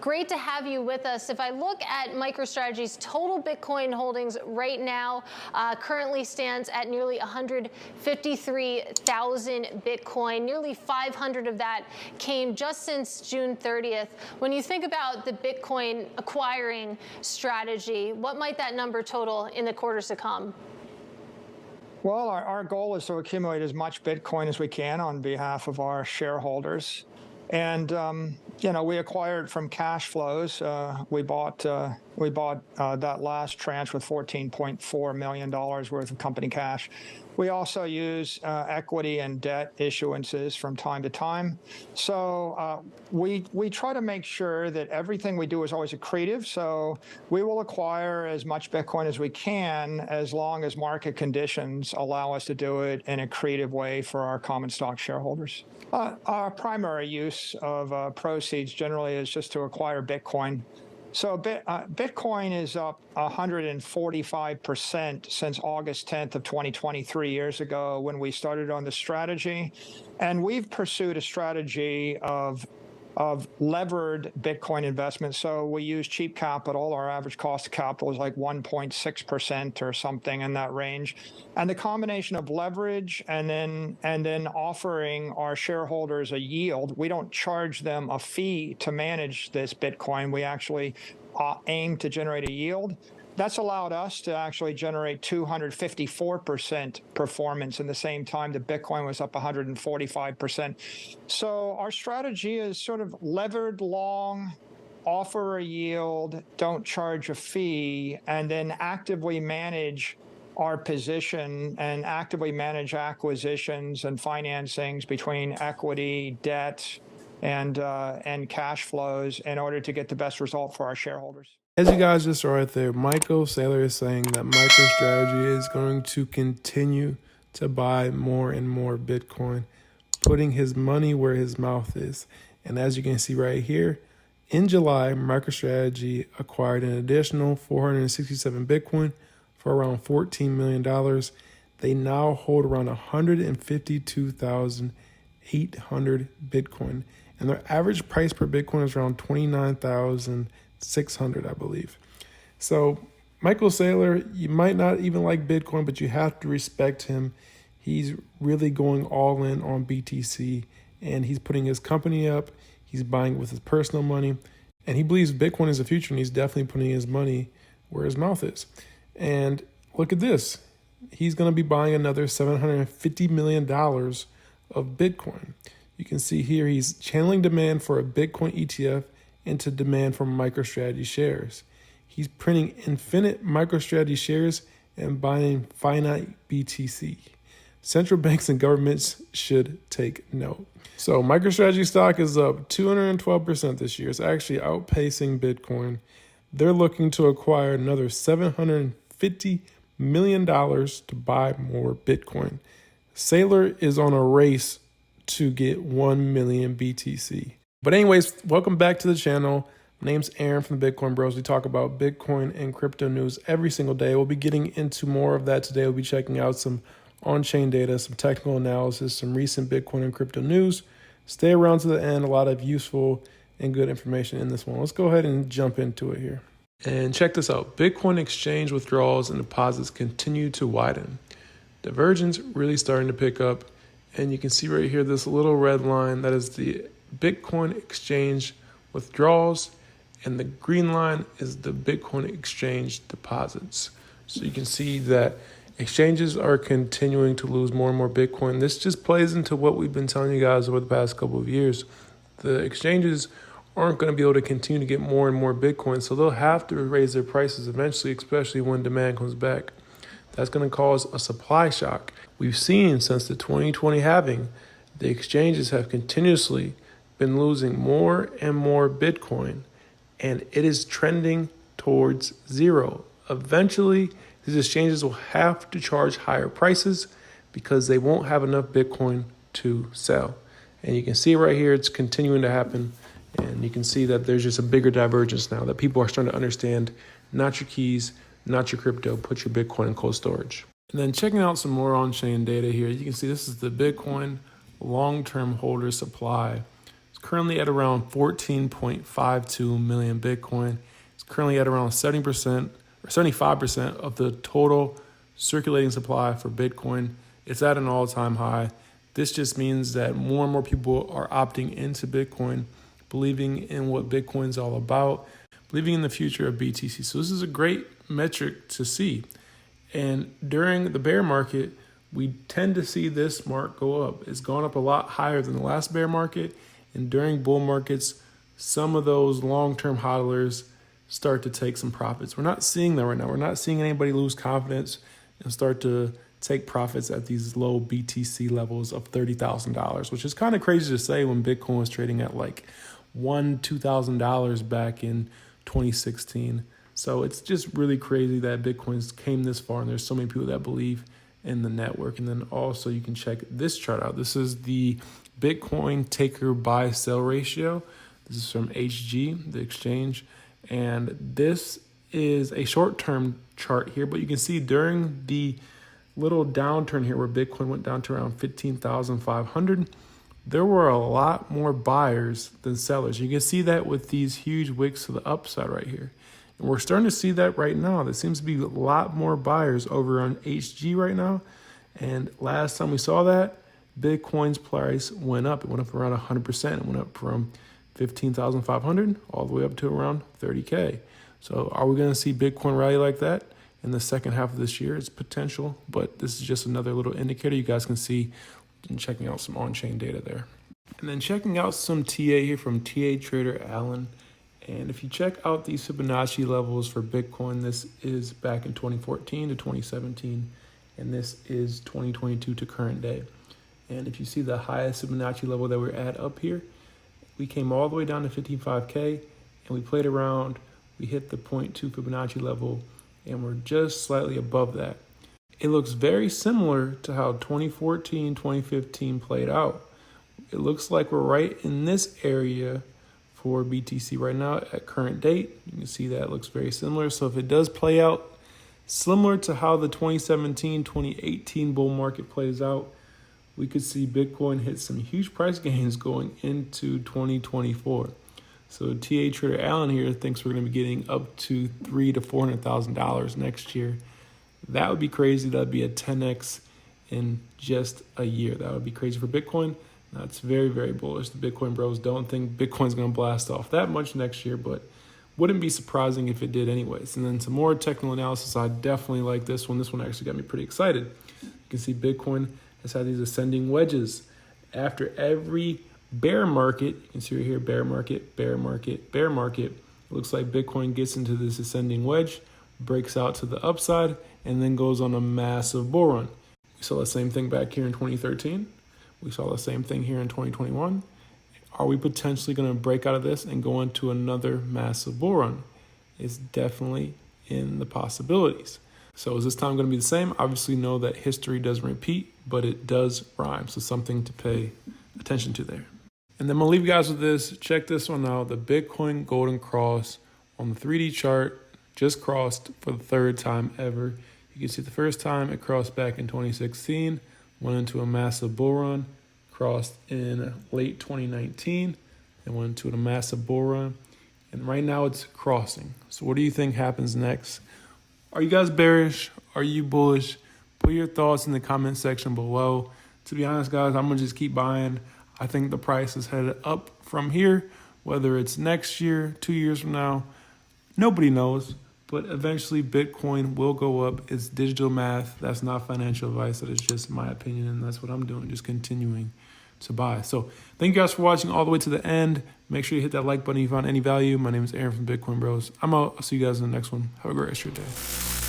Great to have you with us. If I look at MicroStrategy's total Bitcoin holdings right now, currently stands at nearly 153,000 Bitcoin. Nearly 500 of that came just since June 30th. When you think about the Bitcoin acquiring strategy, what might that number total in the quarters to come? Well, our goal is to accumulate as much Bitcoin as we can on behalf of our shareholders. And, we acquired from cash flows. We bought that last tranche with $14.4 million worth of company cash. We also use equity and debt issuances from time to time. So we try to make sure that everything we do is always accretive. So we will acquire as much Bitcoin as we can as long as market conditions allow us to do it in a creative way for our common stock shareholders. Our primary use of proceeds generally is just to acquire Bitcoin. So Bitcoin is up 145% since August 10th of 2023, years ago when we started on the strategy. And we've pursued a strategy of levered Bitcoin investment. So we use cheap capital. Our average cost of capital is like 1.6% or something in that range. And the combination of leverage and then offering our shareholders a yield, we don't charge them a fee to manage this Bitcoin. We actually aim to generate a yield. That's allowed us to actually generate 254% performance in the same time that Bitcoin was up 145%. So our strategy is sort of levered long, offer a yield, don't charge a fee, and then actively manage our position and actively manage acquisitions and financings between equity, debt, and cash flows in order to get the best result for our shareholders. As you guys just saw right there, Michael Saylor is saying that MicroStrategy is going to continue to buy more and more Bitcoin, putting his money where his mouth is. And as you can see right here, in July, MicroStrategy acquired an additional 467 Bitcoin for around $14 million. They now hold around 152,800 Bitcoin. And their average price per Bitcoin is around 29,600, I believe. So Michael Saylor, you might not even like Bitcoin, but you have to respect him. He's really going all in on BTC, and he's putting his company up. He's buying with his personal money, and he believes Bitcoin is the future, and he's definitely putting his money where his mouth is. And look at this. He's going to be buying another $750 million of Bitcoin. You can see here he's channeling demand for a Bitcoin ETF into demand for MicroStrategy shares. He's printing infinite MicroStrategy shares and buying finite BTC. Central banks and governments should take note. So MicroStrategy stock is up 212% this year. It's actually outpacing Bitcoin. They're looking to acquire another $750 million to buy more Bitcoin. Saylor is on a race to get 1 million BTC. But anyways, welcome back to the channel. My name's Aaron from the Bitcoin Bros. We talk about Bitcoin and crypto news every single day. We'll be getting into more of that today. We'll be checking out some on-chain data, some technical analysis, some recent Bitcoin and crypto news. Stay around to the end. A lot of useful and good information in this one. Let's go ahead and jump into it here. And check this out. Bitcoin exchange withdrawals and deposits continue to widen. Divergence really starting to pick up. And you can see right here, this little red line, that is the Bitcoin exchange withdrawals. And the green line is the Bitcoin exchange deposits. So you can see that exchanges are continuing to lose more and more Bitcoin. This just plays into what we've been telling you guys over the past couple of years. The exchanges aren't going to be able to continue to get more and more Bitcoin, so they'll have to raise their prices eventually, especially when demand comes back. That's going to cause a supply shock. We've seen since the 2020 halving, the exchanges have continuously been losing more and more Bitcoin, and it is trending towards zero. Eventually, these exchanges will have to charge higher prices because they won't have enough Bitcoin to sell. And you can see right here, it's continuing to happen. And you can see that there's just a bigger divergence now that people are starting to understand, not your keys, not your crypto, put your Bitcoin in cold storage. And then checking out some more on-chain data here, you can see this is the Bitcoin long-term holder supply. Let's currently at around 14.52 million Bitcoin. It's currently at around 70% or 75% of the total circulating supply for Bitcoin. It's at an all-time high. This just means that more and more people are opting into Bitcoin, believing in what Bitcoin's all about, believing in the future of BTC. So this is a great metric to see. And during the bear market, we tend to see this mark go up. It's gone up a lot higher than the last bear market. And during bull markets, some of those long-term hodlers start to take some profits. We're not seeing that right now. We're not seeing anybody lose confidence and start to take profits at these low BTC levels of $30,000, which is kind of crazy to say when Bitcoin was trading at like $2,000 back in 2016. So it's just really crazy that Bitcoin's came this far, and there's so many people that believe in the network. And then also you can check this chart out. This is the Bitcoin taker buy sell ratio. This is from HG, the exchange. And this is a short-term chart here, but you can see during the little downturn here where Bitcoin went down to around 15,500, there were a lot more buyers than sellers. You can see that with these huge wicks to the upside right here. And we're starting to see that right now. There seems to be a lot more buyers over on HG right now. And last time we saw that, Bitcoin's price went up. It went up around 100%. It went up from 15,500 all the way up to around 30K. So are we going to see Bitcoin rally like that in the second half of this year? It's potential, but this is just another little indicator you guys can see in checking out some on-chain data there. And then checking out some TA here from TA Trader Allen. And if you check out these Fibonacci levels for Bitcoin, this is back in 2014 to 2017, and this is 2022 to current day. And if you see the highest Fibonacci level that we're at up here, we came all the way down to 55K, and we played around. We hit the 0.2 Fibonacci level, and we're just slightly above that. It looks very similar to how 2014, 2015 played out. It looks like we're right in this area for BTC right now at current date. You can see that it looks very similar. So if it does play out similar to how the 2017, 2018 bull market plays out, we could see Bitcoin hit some huge price gains going into 2024. So TA Trader Allen here thinks we're going to be getting up to $300,000 to $400,000 next year. That would be crazy. That would be a 10x in just a year. That would be crazy for Bitcoin. That's very, very bullish. The Bitcoin bros don't think Bitcoin's going to blast off that much next year, but wouldn't be surprising if it did anyways. And then some more technical analysis. I definitely like this one. This one actually got me pretty excited. You can see Bitcoin has had these ascending wedges. After every bear market, you can see right here, bear market, bear market, bear market. It looks like Bitcoin gets into this ascending wedge, breaks out to the upside, and then goes on a massive bull run. We saw the same thing back here in 2013. We saw the same thing here in 2021. Are we potentially going to break out of this and go into another massive bull run? It's definitely in the possibilities. So is this time going to be the same? Obviously know that history doesn't repeat, but it does rhyme. So something to pay attention to there. And then I'm going to leave you guys with this. Check this one out. The Bitcoin Golden Cross on the 3D chart just crossed for the third time ever. You can see the first time it crossed back in 2016, went into a massive bull run, crossed in late 2019, and went into a massive bull run. And right now it's crossing. So what do you think happens next? Are you guys bearish? Are you bullish? Put your thoughts in the comment section below. To be honest, guys, I'm going to just keep buying. I think the price is headed up from here, whether it's next year, 2 years from now. Nobody knows, but eventually Bitcoin will go up. It's digital math. That's not financial advice. That is just my opinion, and that's what I'm doing, just continuing to buy. So thank you guys for watching all the way to the end. Make sure you hit that like button if you found any value. My name is Aaron from Bitcoin Bros. I'm out. I'll see you guys in the next one. Have a great rest of your day.